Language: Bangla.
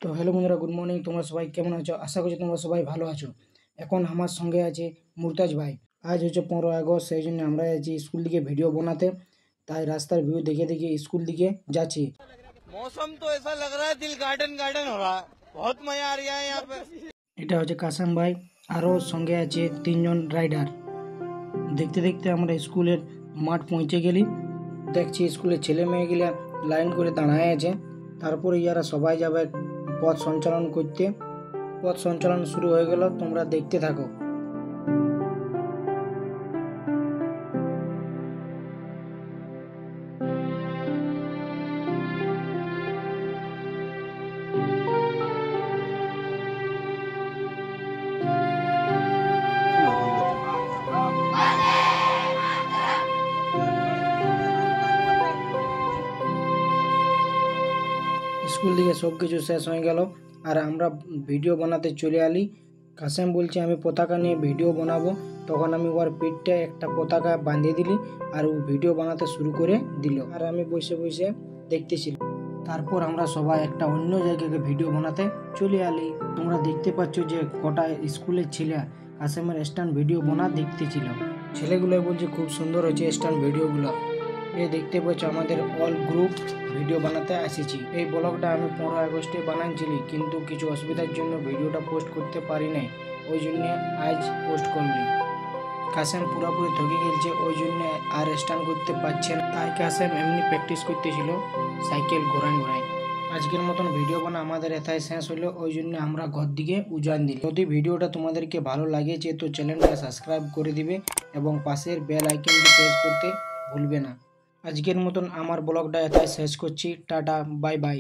তো হ্যালো বন্ধুরা, গুড মর্নিং। তোমরা সবাই কেমন আছো? আশা করছি তোমরা সবাই ভালো আছো। এখন আমার সঙ্গে আছে মুরতাজ ভাই। আজ হচ্ছে 15 আগস্ট, সেই জন্য আমরা আছি স্কুল দিকে ভিডিও বানাতে। তাই রাস্তার ভিউ দেখে দেখে স্কুল দিকে যাচ্ছি। मौसम तो ऐसा लग रहा है दिल गार्डन गार्डन हो रहा है। बहुत मजा आ रहा है यहाँ पे। এটা হচ্ছে কাসেম ভাই, আরও সঙ্গে আছে 3জন রাইডার। দেখতে দেখতে আমরা স্কুলের মাঠ পৌঁছে গেলি। দেখছি স্কুলের ছেলে মেয়েগুলা লাইন করে দাঁড়ায় আছে। তারপরে ইয়ারা সবাই যাবে পথ সঞ্চালন করতে। পথ সঞ্চালন শুরু হয়ে গেল, তোমরা দেখতে থাকো। স্কুল থেকে সব কিছু শেষ হয়ে গেল আর আমরা ভিডিও বানাতে চলে আলি। কাসেম বলছে আমি পতাকা নিয়ে ভিডিও বানাবো, তখন আমি ওর পিঠটা একটা পতাকা বাঁধিয়ে দিলি আর ও ভিডিও বানাতে শুরু করে দিল আর আমি বসে বসে দেখতেছিলাম। তারপর আমরা সবাই একটা অন্য জায়গাকে ভিডিও বানাতে চলে আলি। তোমরা দেখতে পাচ্ছ যে কটা স্কুলের ছেলে কাসেমের স্ট্যান্ড ভিডিও বানা দেখতেছিল। ছেলেগুলো বলছে খুব সুন্দর হয়েছে স্ট্যান্ড ভিডিওগুলো। এই দেখতে পাচ্ছ আমাদের অল গ্রুপ ভিডিও বানাতে আসিছি। এই ব্লগটা আমি 15 আগস্টে বানাইছিলি, কিন্তু কিছু অসুবিধার জন্য ভিডিওটা পোস্ট করতে পারি নাই, ওই জন্য আজ পোস্ট করলি। কাসেম পুরোপুরি থকে গেছে, ওই জন্য আর স্ট্যান্ড করতে পারছে না। তাই কাসেম এমনি প্র্যাকটিস করতেছিল সাইকেল ঘোরায় ঘোরায়। আজকের মতন ভিডিও বানা আমাদের এটাই শেষ হলো, ওই জন্য আমরা ঘর দিকে উজান দিই। যদি ভিডিওটা তোমাদেরকে ভালো লাগেছে তো চ্যানেলটা সাবস্ক্রাইব করে দিবে এবং পাশের বেল আইকনটি প্রেস করতে ভুলবে না। আজকের মতন আমার ব্লগটা এটাই শেষ করছি। Tata, bye bye.